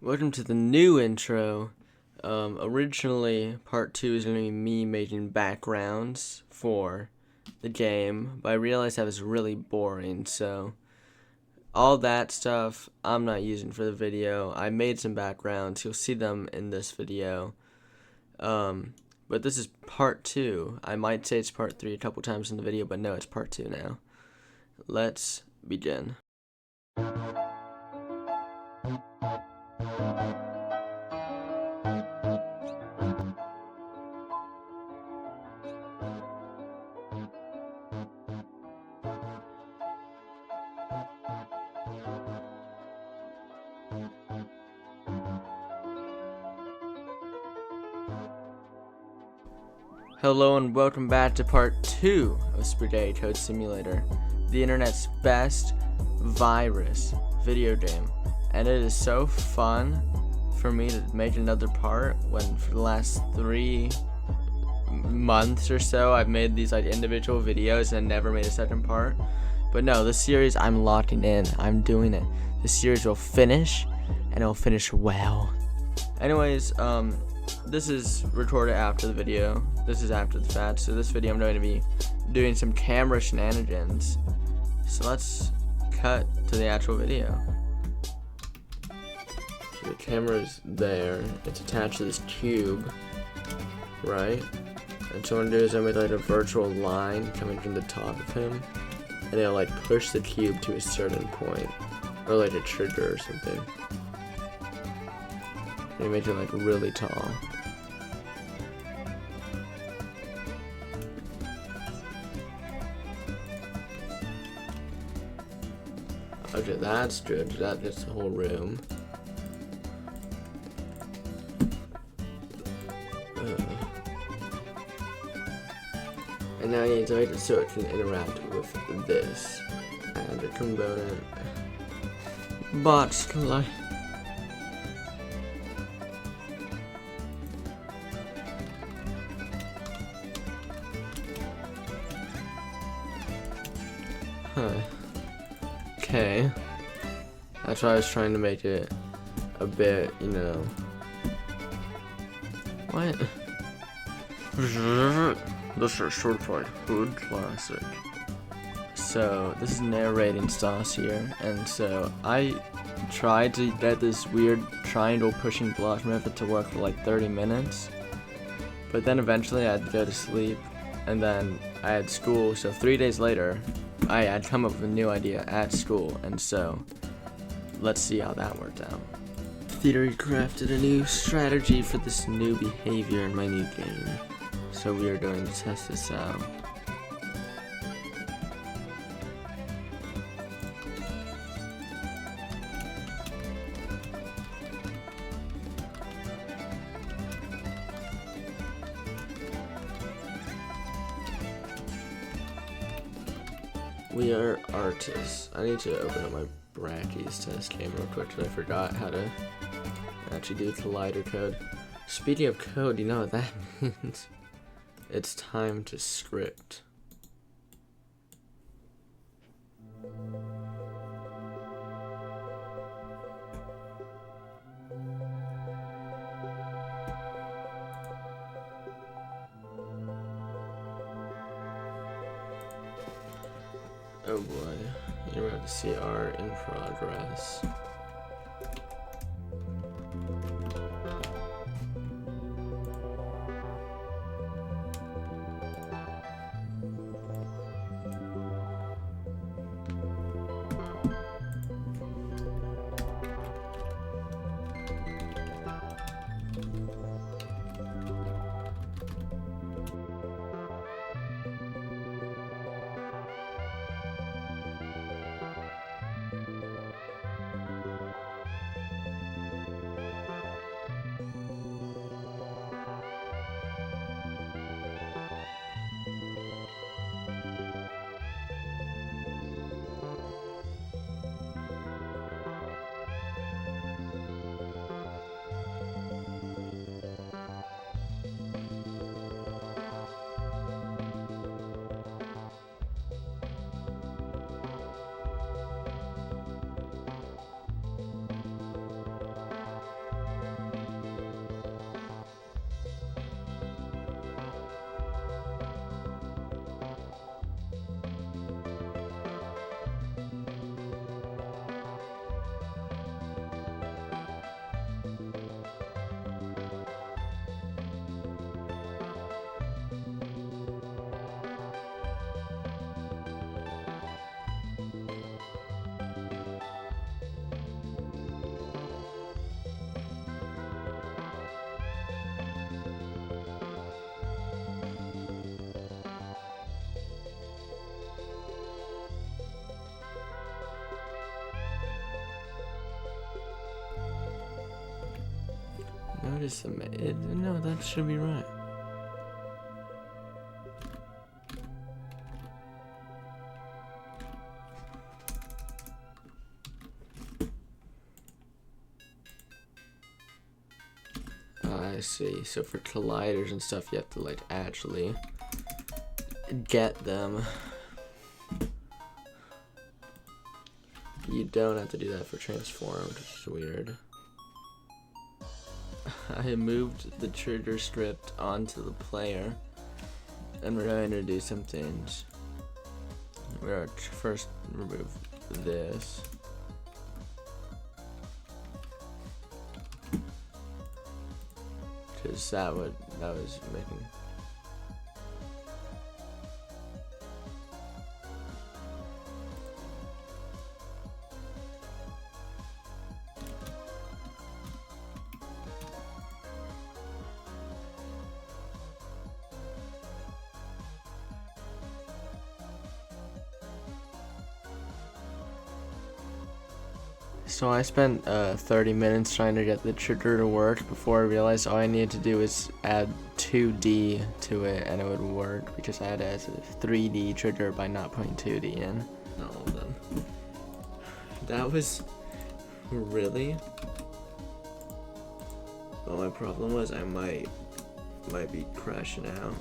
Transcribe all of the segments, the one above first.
Welcome to the new intro. Originally, part 2 is going to be me making backgrounds for the game, but I realized that was really boring, so all that stuff I'm not using for the video. I made some backgrounds. You'll see them in this video. But this is part 2. I might say it's part 3 a couple times in the video, but no, it's part 2 now. Let's begin. Hello and welcome back to part 2 of Spaghetti Code Simulator, the internet's best virus video game. And it is so fun for me to make another part when for the last 3 months or so I've made these like individual videos and never made a second part. But no, this series I'm locking in. I'm doing it. This series will finish, and it'll finish well. Anyways, this is recorded after the video. This is after the fact. So this video I'm going to be doing some camera shenanigans. So let's cut to the actual video. So the camera's there. It's attached to this cube, right? And so what I'm going to do is I'm going to like a virtual line coming from the top of him, and it'll like push the cube to a certain point, or like a trigger or something. And you make it like really tall. Okay, that's good. That fits the whole room. And now you need to make it so it can interact with this. Add a component. Box collide. Okay. That's why I was trying to make it a bit, you know. What? This is certified hood classic. So this is narrating sauce here, and so I tried to get this weird triangle pushing block method to work for like 30 minutes. But then eventually I had to go to sleep, and then I had school, so 3 days later I had come up with a new idea at school, and so let's see how that worked out. Theory crafted a new strategy for this new behavior in my new game, so we are going to test this out. We are artists. I need to open up my Brackeys test game real quick because I forgot how to actually do collider code. Speaking of code, you know what that means? It's time to script. Oh boy, you're about to see art in progress. Notice no, that should be right. I see. So for colliders and stuff, you have to like actually get them. You don't have to do that for transformed, which is weird. I moved the trigger strip onto the player, and we're going to do some things. We're going to first remove this. Because that was making. So I spent 30 minutes trying to get the trigger to work before I realized all I needed to do was add 2D to it and it would work, because I had to add a 3D trigger by not putting 2D in. All of them. That was really. Well, my problem was I might be crashing out.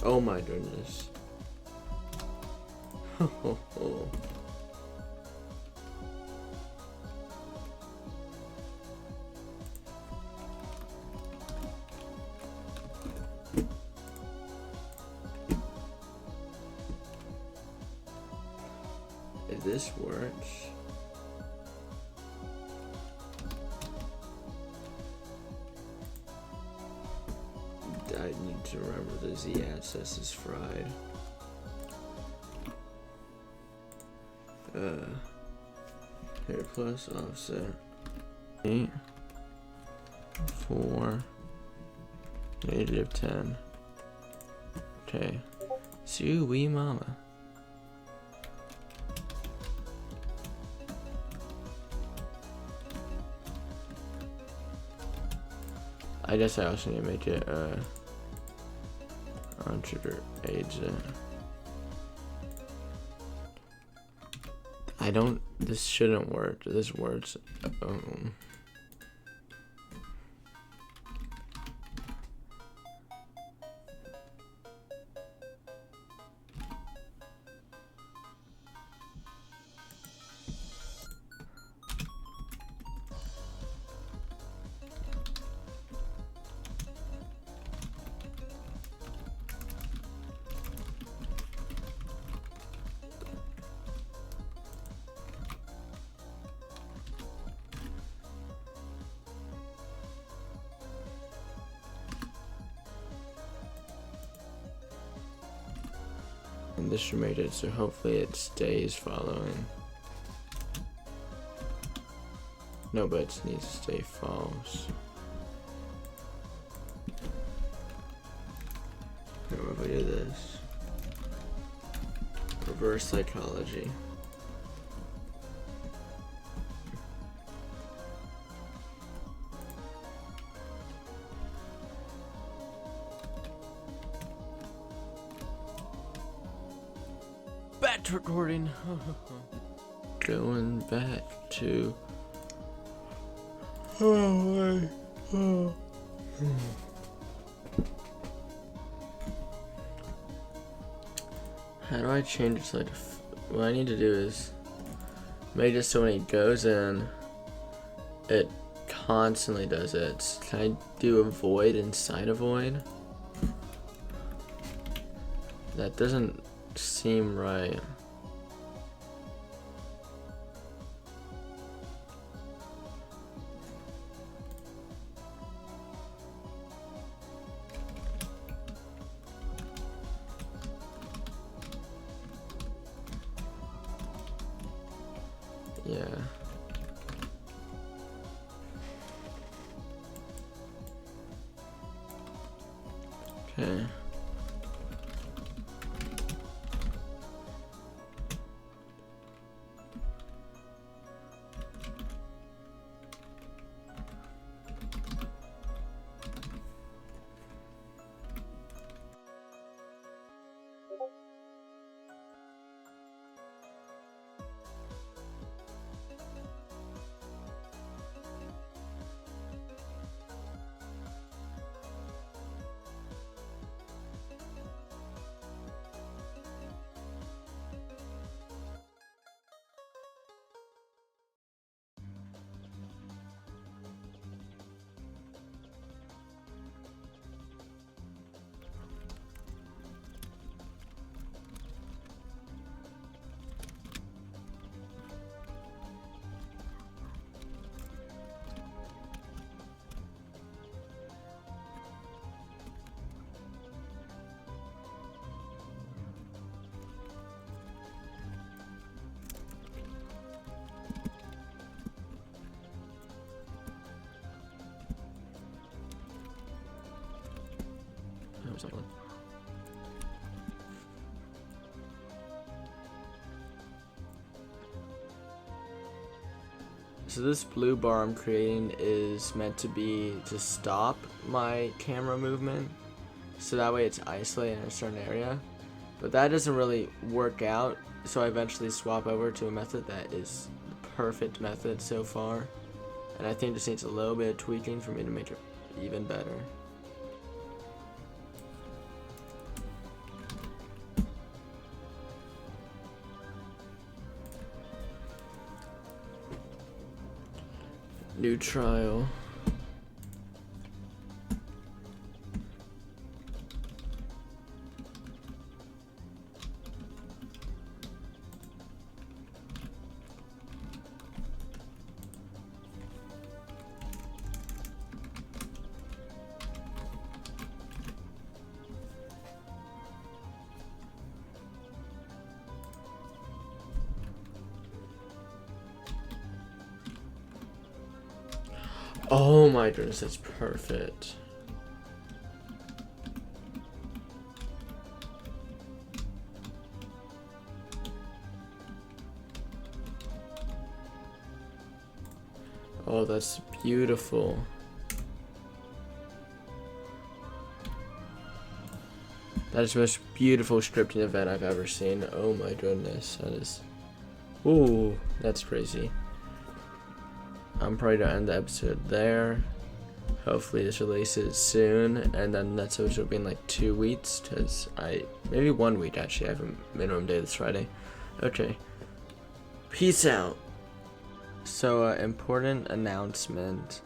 Oh my goodness. If this works. I need to remember the z-axis is fried. Here plus offset 8, 4, -10. Okay. Sue wee mama. I guess I also need to make it on trigger age. This shouldn't work. This works. And this should make it so hopefully it stays following. No, but it needs to stay false. Now if we do this, reverse psychology. Batch recording. Going back to. How do I change it so what I need to do is make it so when it goes in, it constantly does it. Can I do a void inside a void? That doesn't seem right. Yeah. Okay. So this blue bar I'm creating is meant to be to stop my camera movement, so that way it's isolated in a certain area. But that doesn't really work out, so I eventually swap over to a method that is the perfect method so far, and I think just needs a little bit of tweaking for me to make it even better. New trial. Oh my goodness, that's perfect. Oh, that's beautiful. That is the most beautiful scripting event I've ever seen. Oh my goodness, that is... Ooh, that's crazy. I'm probably gonna end the episode there. Hopefully this releases soon, and then that's episode will be in like 2 weeks, because maybe 1 week actually. I have a minimum day this Friday. Okay, peace out. So important announcement.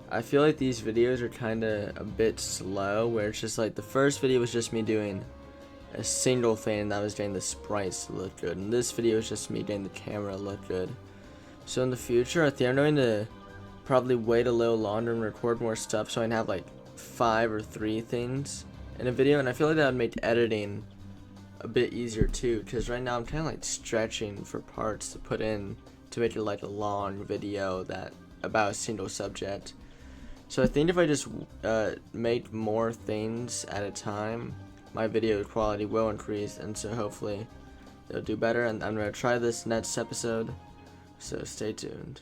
I feel like these videos are kind of a bit slow, where it's just like the first video was just me doing a single thing that was getting the sprites to look good, and this video is just me getting the camera to look good. So in the future, I think I'm going to probably wait a little longer and record more stuff, so I can have like 5 or 3 things in a video, and I feel like that would make editing a bit easier too, because right now I'm kind of like stretching for parts to put in to make it like a long video that about a single subject. So I think if I just make more things at a time, my video quality will increase, and so hopefully it'll do better, and I'm going to try this next episode. So stay tuned.